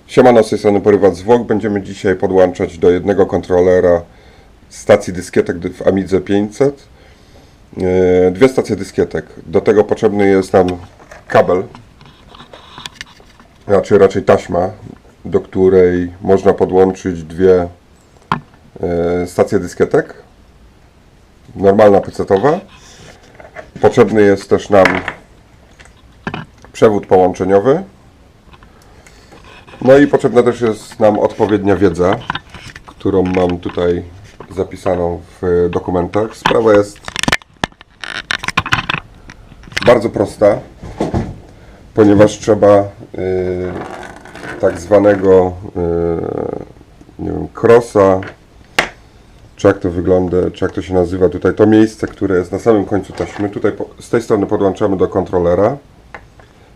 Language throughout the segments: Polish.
Siemano, z tej strony Porywacz Zwłok. Będziemy dzisiaj podłączać do jednego kontrolera stacji dyskietek w Amidze 500. Dwie stacje dyskietek. Do tego potrzebny jest nam kabel, raczej taśma, do której można podłączyć dwie stacje dyskietek. Normalna pecetowa. Potrzebny jest też nam przewód połączeniowy. No i potrzebna też jest nam odpowiednia wiedza, którą mam tutaj zapisaną w dokumentach. Sprawa jest bardzo prosta, ponieważ trzeba tak zwanego nie wiem, crossa, czy jak to wygląda, czy jak to się nazywa tutaj, to miejsce, które jest na samym końcu taśmy. Tutaj z tej strony podłączamy do kontrolera.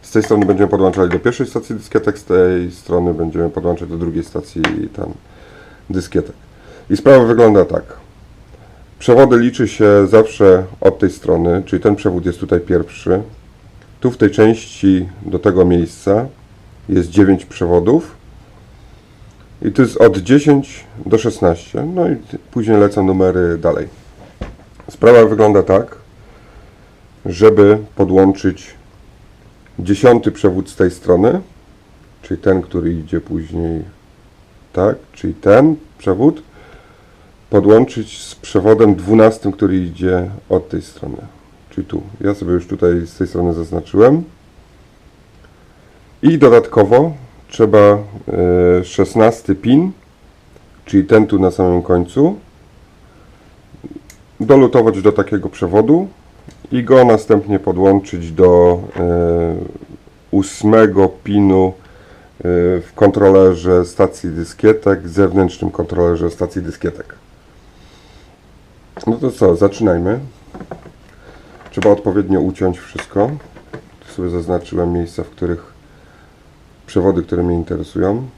Z tej strony będziemy podłączali do pierwszej stacji dyskietek, z tej strony będziemy podłączać do drugiej stacji dyskietek. I sprawa wygląda tak. Przewody liczy się zawsze od tej strony, czyli ten przewód jest tutaj pierwszy. Tu w tej części do tego miejsca jest 9 przewodów. I to jest od 10 do 16. No i później lecą numery dalej. Sprawa wygląda tak, żeby podłączyć 10. przewód z tej strony, czyli ten, który idzie później, tak, czyli ten przewód, podłączyć z przewodem 12, który idzie od tej strony, czyli tu. Ja sobie już tutaj z tej strony zaznaczyłem. I dodatkowo trzeba 16 pin, czyli ten tu na samym końcu, dolutować do takiego przewodu i go następnie podłączyć do 8 pinu w kontrolerze stacji dyskietek, zewnętrznym kontrolerze stacji dyskietek. No to co, zaczynajmy. Trzeba odpowiednio uciąć wszystko. Tu sobie zaznaczyłem miejsca, w których przewody, które mnie interesują.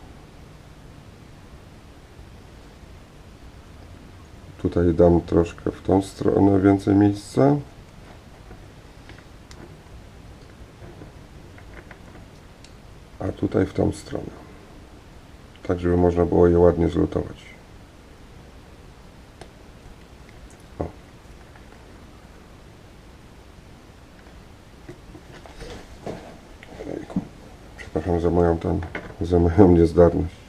Tutaj dam troszkę w tą stronę więcej miejsca. A tutaj w tą stronę. Tak, żeby można było je ładnie zlutować. O. Przepraszam za moją niezdarność.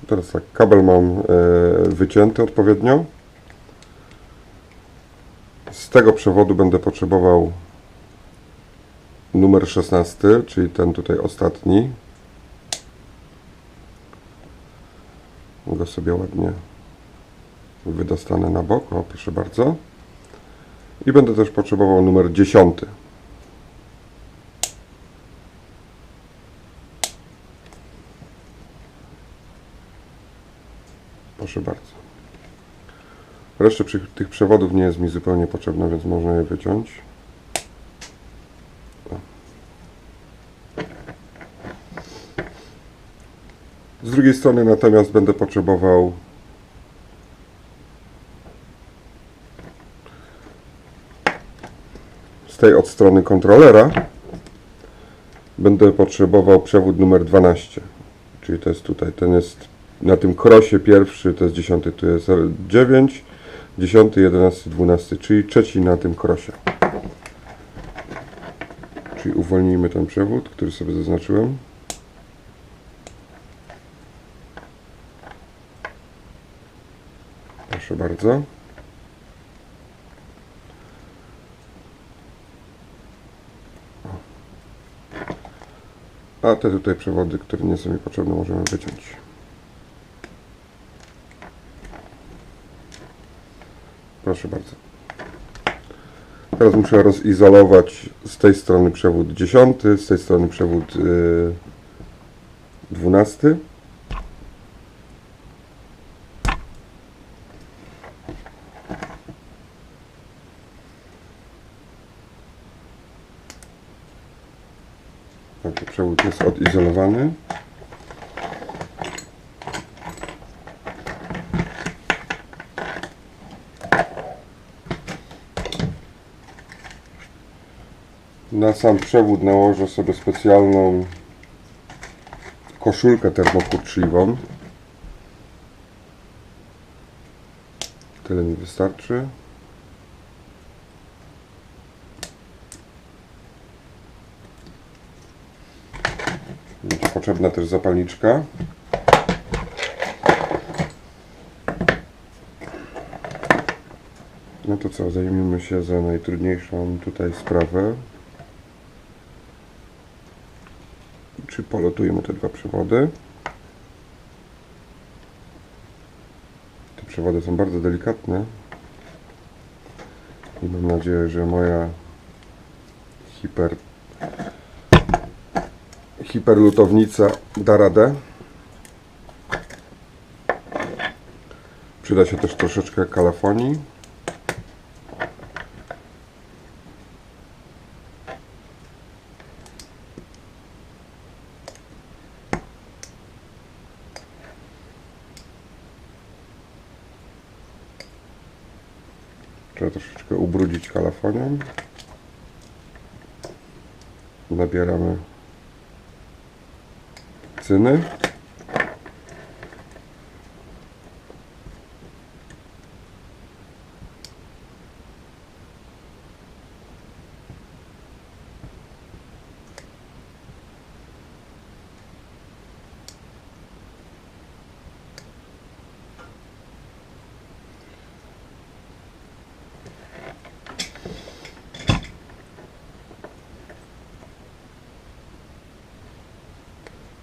Teraz tak, kabel mam wycięty odpowiednio. Z tego przewodu będę potrzebował numer 16, czyli ten tutaj ostatni. Go sobie ładnie wydostanę na bok, o proszę bardzo. I będę też potrzebował numer 10. Proszę bardzo. Reszta tych przewodów nie jest mi zupełnie potrzebna, więc można je wyciąć. Z drugiej strony natomiast będę potrzebował z tej od strony kontrolera będę potrzebował przewód numer 12, czyli to jest tutaj, ten jest na tym krosie pierwszy, to jest 10, tu jest 9, 10, 11, 12, czyli trzeci na tym krosie. Czyli uwolnijmy ten przewód, który sobie zaznaczyłem. Proszę bardzo. A te tutaj przewody, które nie są mi potrzebne, możemy wyciąć. Proszę bardzo. Teraz muszę rozizolować z tej strony przewód 10, z tej strony przewód 12. Dobrze, przewód jest odizolowany. Na sam przewód nałożę sobie specjalną koszulkę termokurczliwą. Tyle mi wystarczy. Będzie potrzebna też zapalniczka. No to co, zajmiemy się za najtrudniejszą tutaj sprawę. Czy polotujemy te dwa przewody. Te przewody są bardzo delikatne i mam nadzieję, że moja hiperlutownica da radę. Przyda się też troszeczkę kalafonii. Trzeba troszeczkę ubrudzić kalafonią. Nabieramy cyny.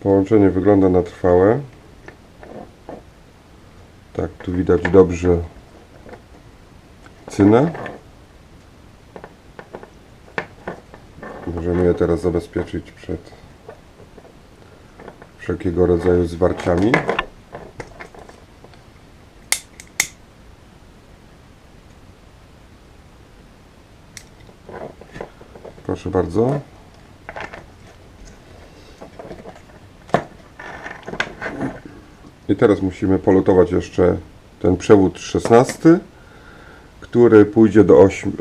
Połączenie wygląda na trwałe. Tak, tu widać dobrze cynę. Możemy je teraz zabezpieczyć przed wszelkiego rodzaju zwarciami. Proszę bardzo. I teraz musimy polutować jeszcze ten przewód 16, który pójdzie do 8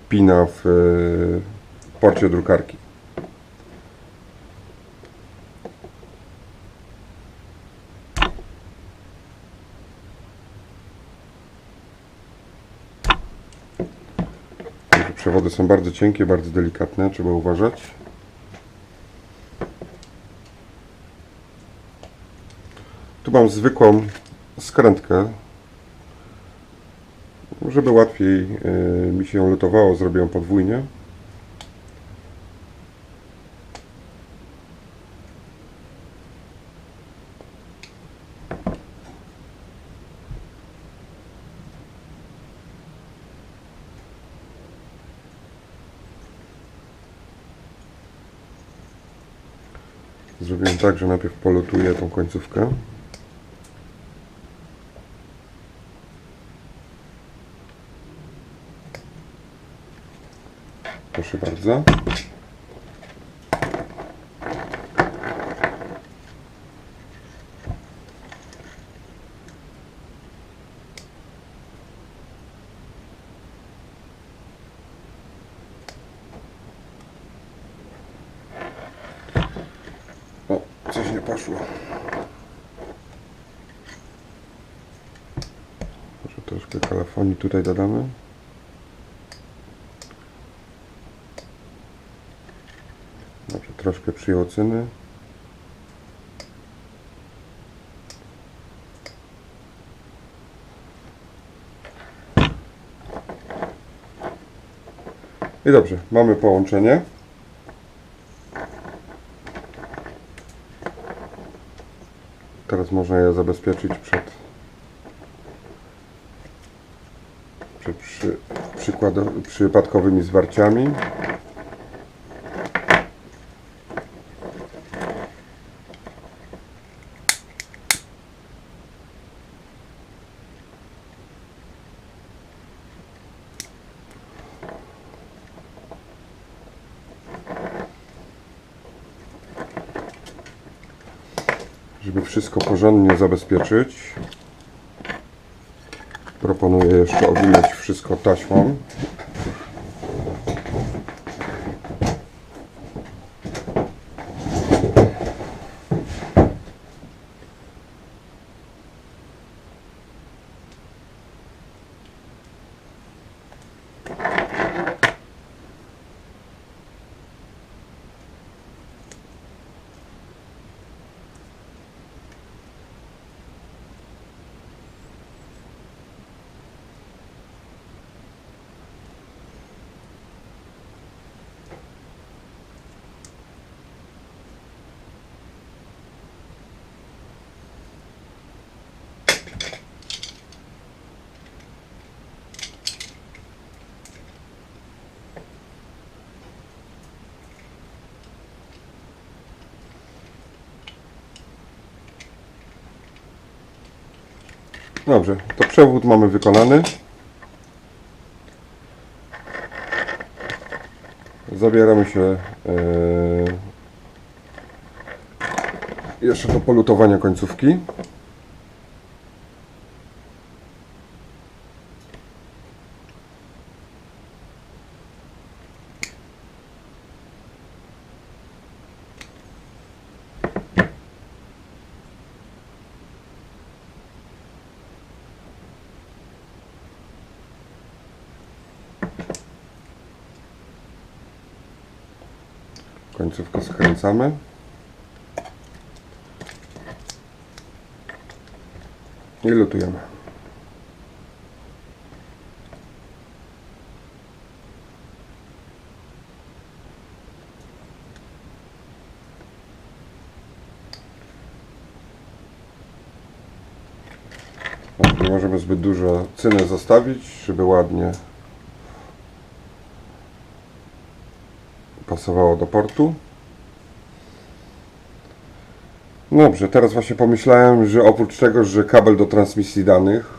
pina w porcie drukarki. Przewody są bardzo cienkie, bardzo delikatne, trzeba uważać. Tu mam zwykłą skrętkę. Żeby łatwiej mi się ją lutowało, zrobię ją podwójnie. Zrobiłem tak, że najpierw polutuję tą końcówkę. Proszę bardzo. O, coś nie poszło. Może troszkę kalafonii tutaj dodamy. Dobrze, troszkę przyjął cyny. I dobrze, mamy połączenie. Teraz można je zabezpieczyć przed przypadkowymi zwarciami. Żeby wszystko porządnie zabezpieczyć, proponuję jeszcze owinąć wszystko taśmą. Dobrze, to przewód mamy wykonany. Zabieramy się jeszcze do polutowania końcówki. Końcówkę skręcamy. I lutujemy. Nie możemy zbyt dużo cyny zostawić, żeby ładnie pasowało do portu. Dobrze, teraz właśnie pomyślałem, że oprócz tego, że kabel do transmisji danych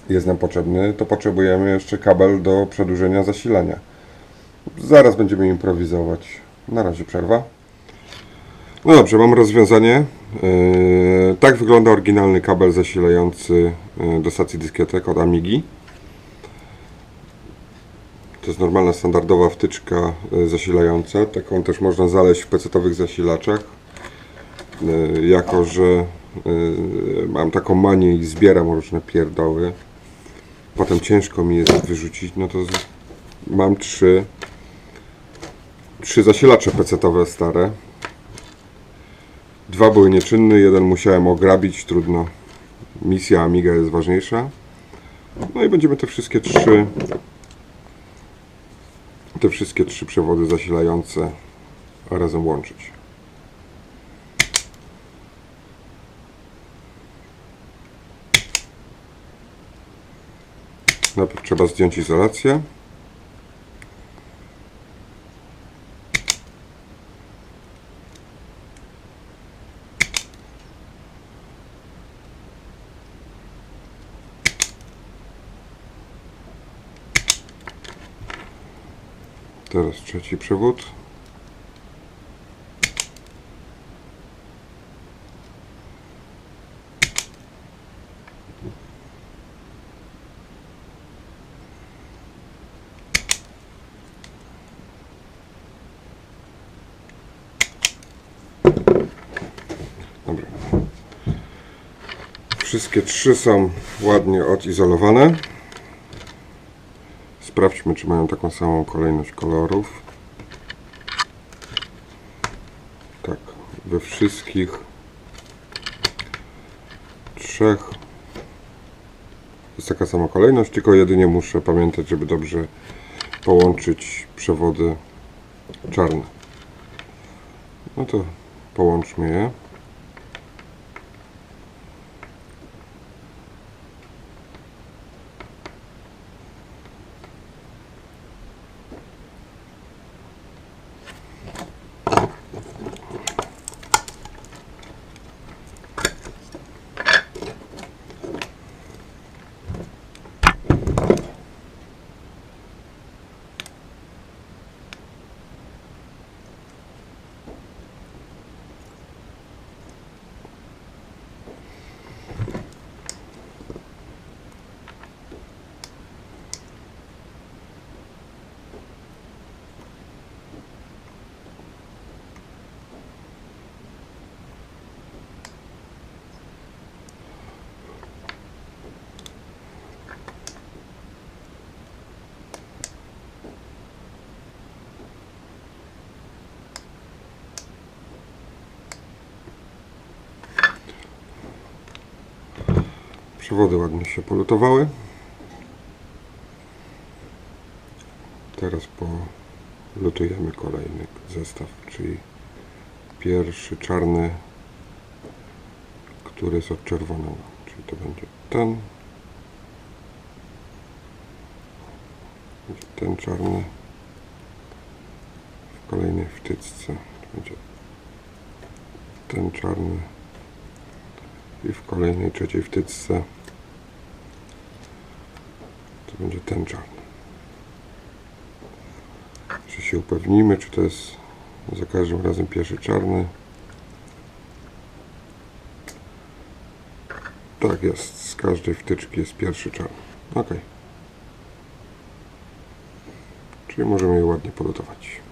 jest nam potrzebny, to potrzebujemy jeszcze kabel do przedłużenia zasilania. Zaraz będziemy improwizować. Na razie przerwa. No dobrze, mam rozwiązanie. Tak wygląda oryginalny kabel zasilający do stacji dyskietek od Amigi. To jest normalna, standardowa wtyczka zasilająca. Taką też można znaleźć w PC-owych zasilaczach. Jako że mam taką manię i zbieram różne pierdoły, potem ciężko mi jest wyrzucić, no to mam trzy zasilacze PC-owe stare. Dwa były nieczynne, jeden musiałem ograbić, trudno. Misja Amiga jest ważniejsza. No i będziemy te wszystkie trzy przewody zasilające razem łączyć. Najpierw trzeba zdjąć izolację. Teraz trzeci przewód. Dobra. Wszystkie trzy są ładnie odizolowane. Sprawdźmy, czy mają taką samą kolejność kolorów. Tak, we wszystkich trzech jest taka sama kolejność, tylko jedynie muszę pamiętać, żeby dobrze połączyć przewody czarne. No to połączmy je. Przewody ładnie się polutowały. Teraz polutujemy kolejny zestaw, czyli pierwszy czarny, który jest od czerwonego, czyli to będzie ten, będzie ten czarny, w kolejnej wtyczce to będzie ten czarny i w kolejnej trzeciej wtyczce to będzie ten czarny. Jeszcze się upewnimy, czy to jest za każdym razem pierwszy czarny. Tak jest, z każdej wtyczki jest pierwszy czarny. Ok. Czyli możemy je ładnie polutować.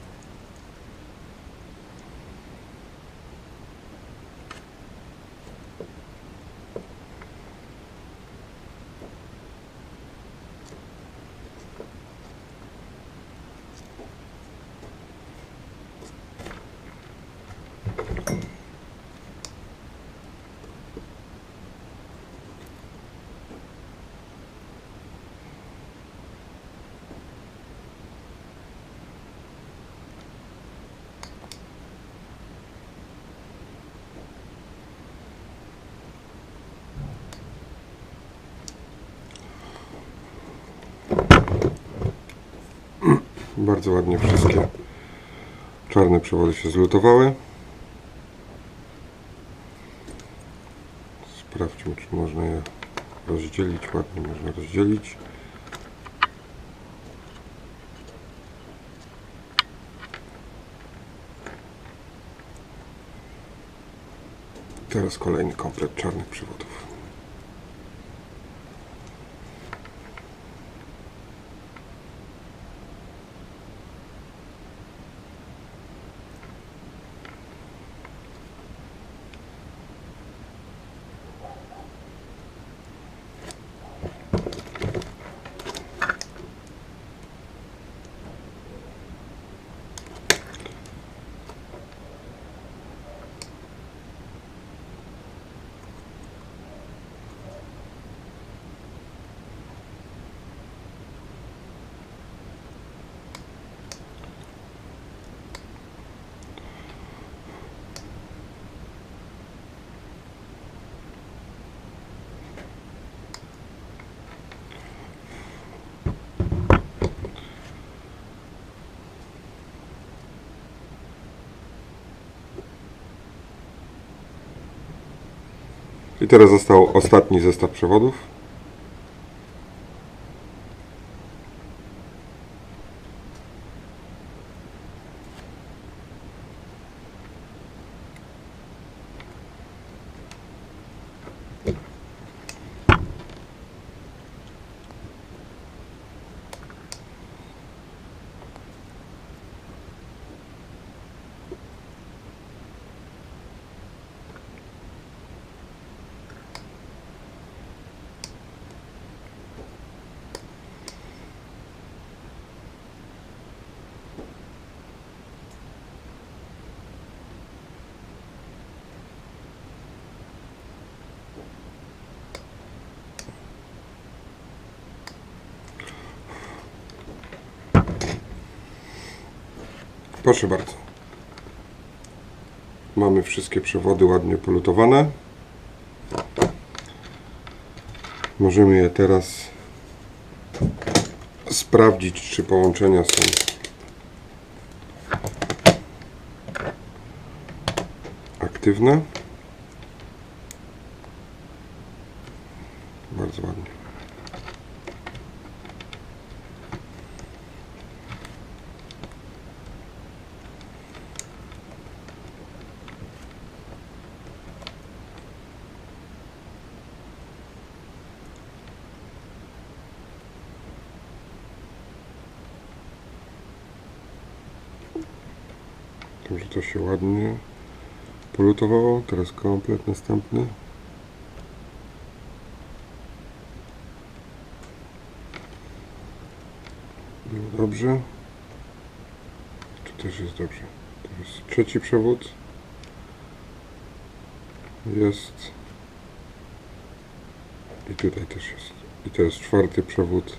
Bardzo ładnie wszystkie czarne przewody się zlutowały. Sprawdźmy, czy można je rozdzielić. Ładnie można rozdzielić. Teraz kolejny komplet czarnych przewodów. I teraz został ostatni zestaw przewodów. Proszę bardzo. Mamy wszystkie przewody ładnie polutowane. Możemy je teraz sprawdzić, czy połączenia są aktywne. Bardzo ładnie. Także to się ładnie polutowało. Teraz komplet następny. Było dobrze. Tu też jest dobrze. To jest trzeci przewód. Jest. I tutaj też jest. I to jest czwarty przewód.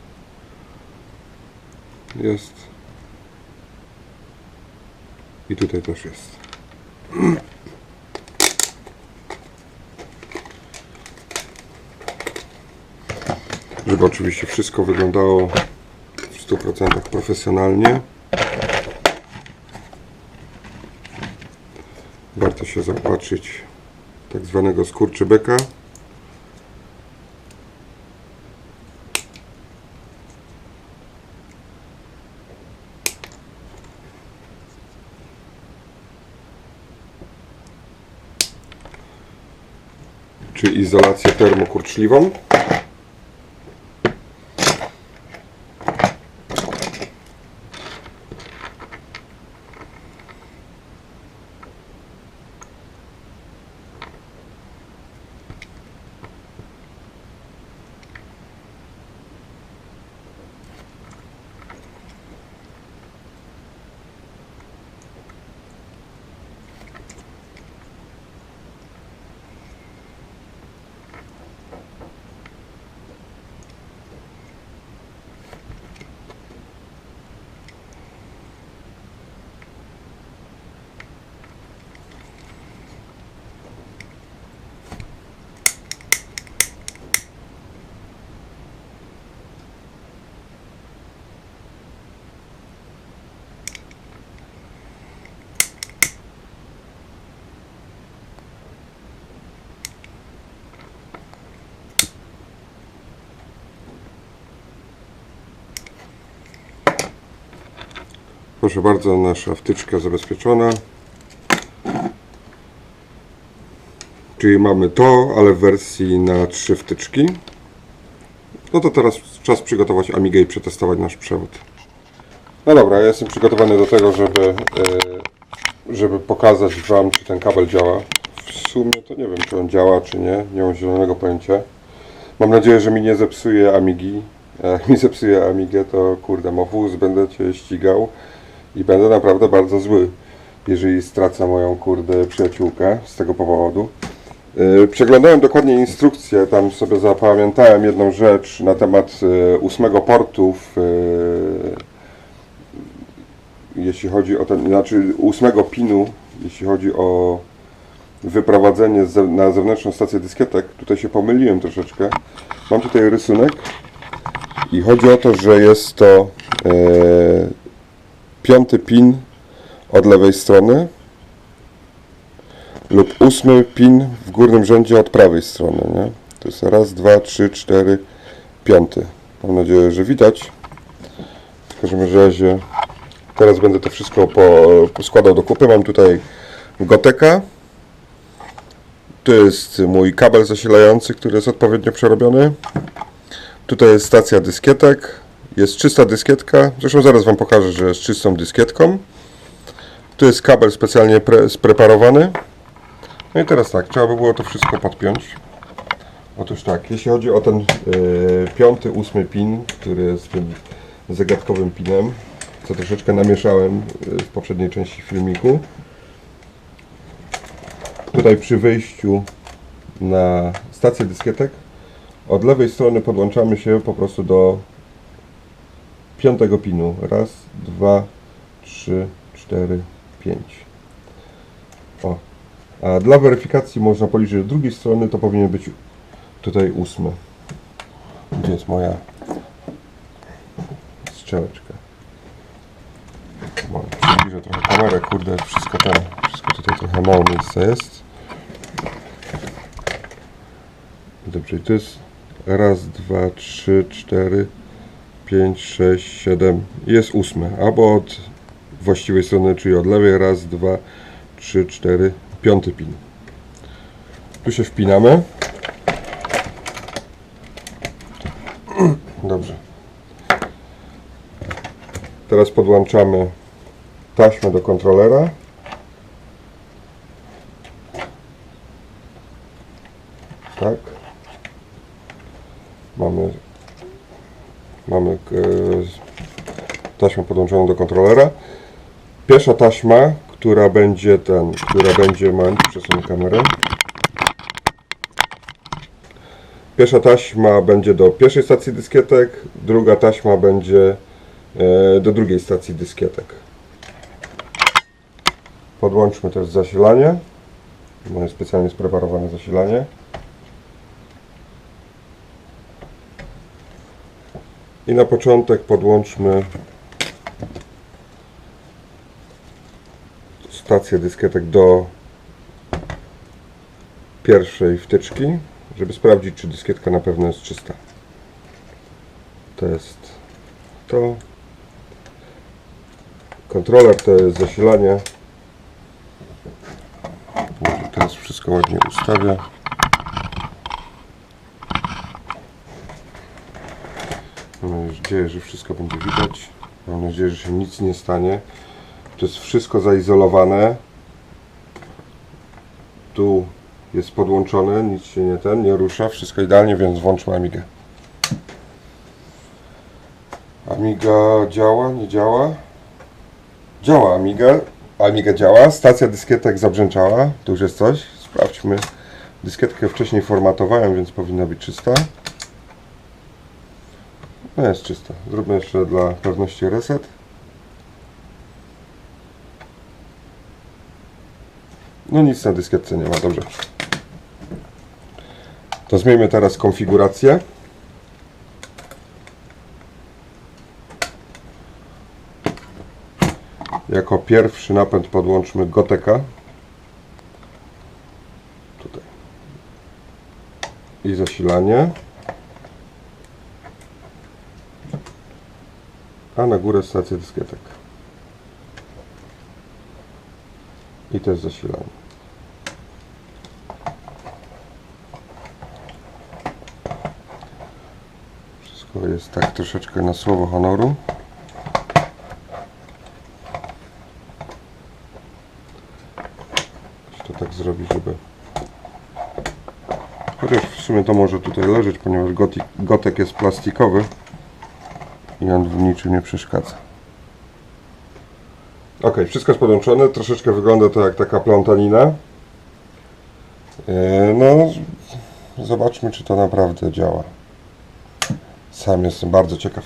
Jest. I tutaj też jest. Żeby oczywiście wszystko wyglądało w 100% profesjonalnie. Warto się zaopatrzyć w tak zwanego skurczybyka. Czy izolację termokurczliwą. Proszę bardzo, nasza wtyczka zabezpieczona. Czyli mamy to, ale w wersji na 3 wtyczki. No to teraz czas przygotować Amigę i przetestować nasz przewód. No dobra, ja jestem przygotowany do tego, żeby pokazać Wam, czy ten kabel działa. W sumie to nie wiem, czy on działa, czy nie. Nie mam zielonego pojęcia. Mam nadzieję, że mi nie zepsuje Amigi. A jak mi zepsuje Amigę, to kurde mofus, będę Cię ścigał. I będę naprawdę bardzo zły, jeżeli stracę moją kurde przyjaciółkę z tego powodu. Przeglądałem dokładnie instrukcję, tam sobie zapamiętałem jedną rzecz na temat 8 portu, jeśli chodzi o ten, znaczy 8 pinu, jeśli chodzi o wyprowadzenie na zewnętrzną stację dyskietek. Tutaj się pomyliłem troszeczkę. Mam tutaj rysunek i chodzi o to, że jest to 5. pin od lewej strony lub 8 pin w górnym rzędzie od prawej strony, nie? To jest raz, 2, 3, 4, 5. Mam nadzieję, że widać. W każdym razie teraz będę to wszystko poskładał do kupy. Mam tutaj Goteka. Tu jest mój kabel zasilający, który jest odpowiednio przerobiony. Tutaj jest stacja dyskietek. Jest czysta dyskietka. Zresztą zaraz Wam pokażę, że jest czystą dyskietką. Tu jest kabel specjalnie spreparowany. No i teraz tak, trzeba by było to wszystko podpiąć. Otóż tak, jeśli chodzi o ten 5., 8 pin, który jest tym zagadkowym pinem, co troszeczkę namieszałem w poprzedniej części filmiku. Tutaj przy wyjściu na stację dyskietek od lewej strony podłączamy się po prostu do 5. pinu. Raz, 2, 3, 4, 5. O. A dla weryfikacji można policzyć do drugiej strony, to powinien być tutaj 8. Gdzie jest moja strzałeczka? Przybliżę trochę kamerę, kurde, wszystko tutaj trochę mało miejsca jest. Dobrze, to jest raz, 2, 3, 4, 5, 6, 7 i jest 8. Albo od właściwej strony, czyli od lewej, raz, 2, 3, 4, 5 pin. Tu się wpinamy. Dobrze. Teraz podłączamy taśmę do kontrolera. Tak. Mamy taśmę podłączoną do kontrolera. Pierwsza taśma, która będzie przesunę kamerę. Pierwsza taśma będzie do pierwszej stacji dyskietek, druga taśma będzie do drugiej stacji dyskietek. Podłączmy też zasilanie. Moje specjalnie spreparowane zasilanie. I na początek podłączmy stację dyskietek do pierwszej wtyczki, żeby sprawdzić, czy dyskietka na pewno jest czysta. To jest to. Kontroler to jest zasilanie. Może teraz wszystko ładnie ustawię. Mam nadzieję, że wszystko będzie widać. Mam nadzieję, że się nic nie stanie. To jest wszystko zaizolowane. Tu jest podłączone, nic się nie rusza, wszystko idealnie, więc włączmy Amigę. Amiga działa, nie działa? Działa Amiga. Amiga działa, stacja dyskietek zabrzęczała, tu już jest coś, sprawdźmy. Dyskietkę wcześniej formatowałem, więc powinna być czysta. No jest czysta. Zróbmy jeszcze dla pewności reset. No nic na dyskietce nie ma, dobrze. To zmieńmy teraz konfigurację. Jako pierwszy napęd podłączmy Goteka. Tutaj. I zasilanie. A na górę stację dyskietek. I to jest zasilanie. Wszystko jest tak troszeczkę na słowo honoru. To tak zrobić, żeby... Chociaż w sumie to może tutaj leżeć, ponieważ Gotek jest plastikowy i on w niczym nie przeszkadza. Ok, wszystko jest podłączone. Troszeczkę wygląda to jak taka plątanina. No, zobaczmy, czy to naprawdę działa. Sam jestem bardzo ciekaw.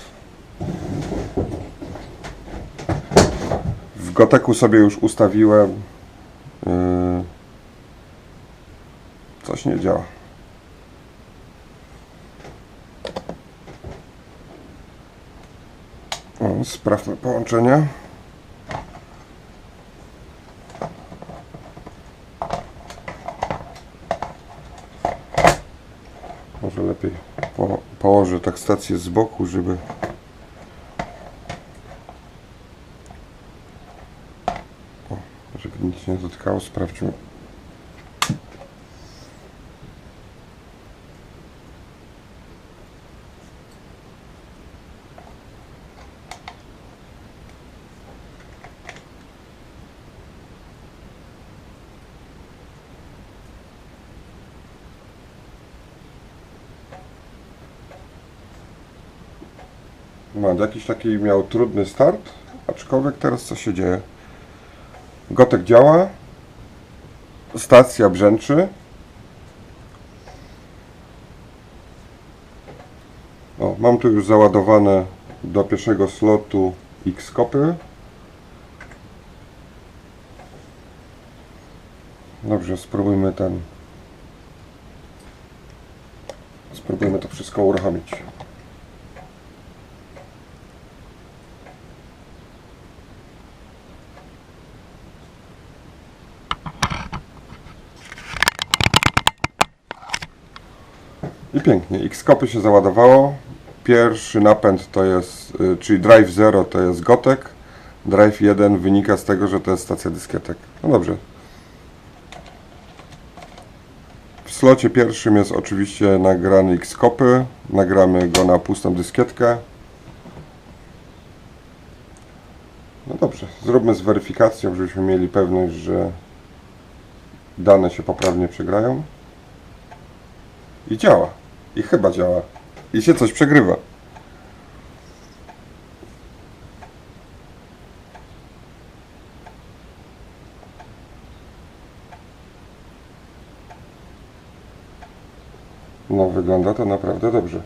W Goteku sobie już ustawiłem. Coś nie działa. Sprawmy połączenia. Może lepiej położę tak stację z boku, żeby nic nie dotkało. Sprawdźmy. Jakiś taki miał trudny start, aczkolwiek teraz co się dzieje? Gotek działa, stacja brzęczy. O, mam tu już załadowane do pierwszego slotu Xcopy. Dobrze, spróbujmy to wszystko uruchomić. I pięknie, Xcopy się załadowało. Pierwszy napęd to jest, czyli Drive 0 to jest Gotek. Drive 1 wynika z tego, że to jest stacja dyskietek. No dobrze. W slocie pierwszym jest oczywiście nagrany Xcopy. Nagramy go na pustą dyskietkę. No dobrze, zróbmy z weryfikacją, żebyśmy mieli pewność, że dane się poprawnie przegrają. I działa. I chyba działa. I się coś przegrywa. No, wygląda to naprawdę dobrze.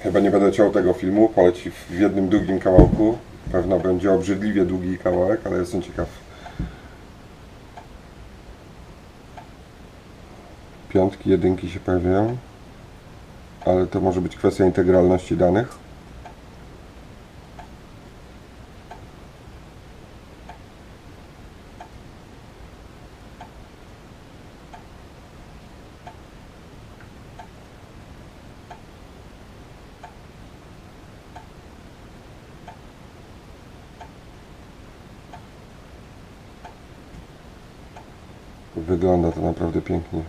Chyba nie będę ciął tego filmu, poleci w jednym długim kawałku. Pewno będzie obrzydliwie długi kawałek, ale jestem ciekaw. Piątki, jedynki się pojawiają, ale to może być kwestia integralności danych. Wygląda to naprawdę pięknie.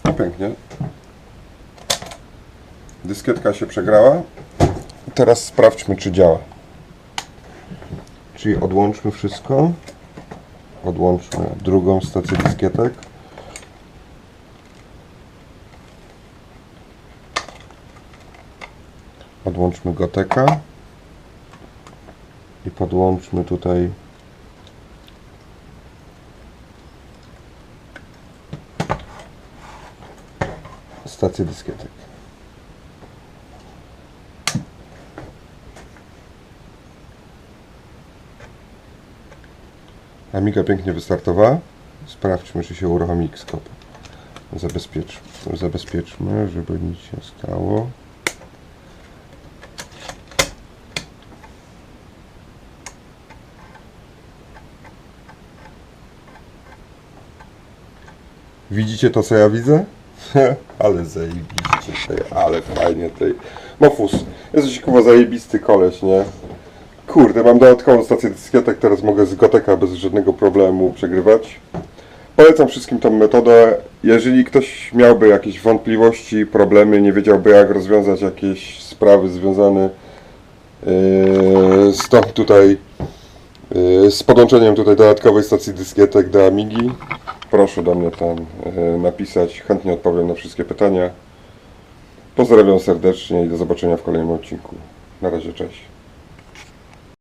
No pięknie. Dyskietka się przegrała. Teraz sprawdźmy, czy działa. Czyli odłączmy wszystko. Odłączmy drugą stację dyskietek. Odłączmy Goteka i podłączmy tutaj stację dyskietek. Amiga pięknie wystartowała. Sprawdźmy, czy się uruchomi Xscope. Zabezpieczmy, żeby nic się stało. Widzicie to, co ja widzę? Ale zajebiście, ale fajnie tej. Mofus, jesteś kurwa zajebisty koleś, nie? Kurde, mam dodatkową stację dyskietek, teraz mogę z Goteka bez żadnego problemu przegrywać. Polecam wszystkim tą metodę. Jeżeli ktoś miałby jakieś wątpliwości, problemy, nie wiedziałby jak rozwiązać jakieś sprawy związane z podłączeniem tutaj dodatkowej stacji dyskietek do Amigi, proszę do mnie tam napisać, chętnie odpowiem na wszystkie pytania. Pozdrawiam serdecznie i do zobaczenia w kolejnym odcinku. Na razie, cześć.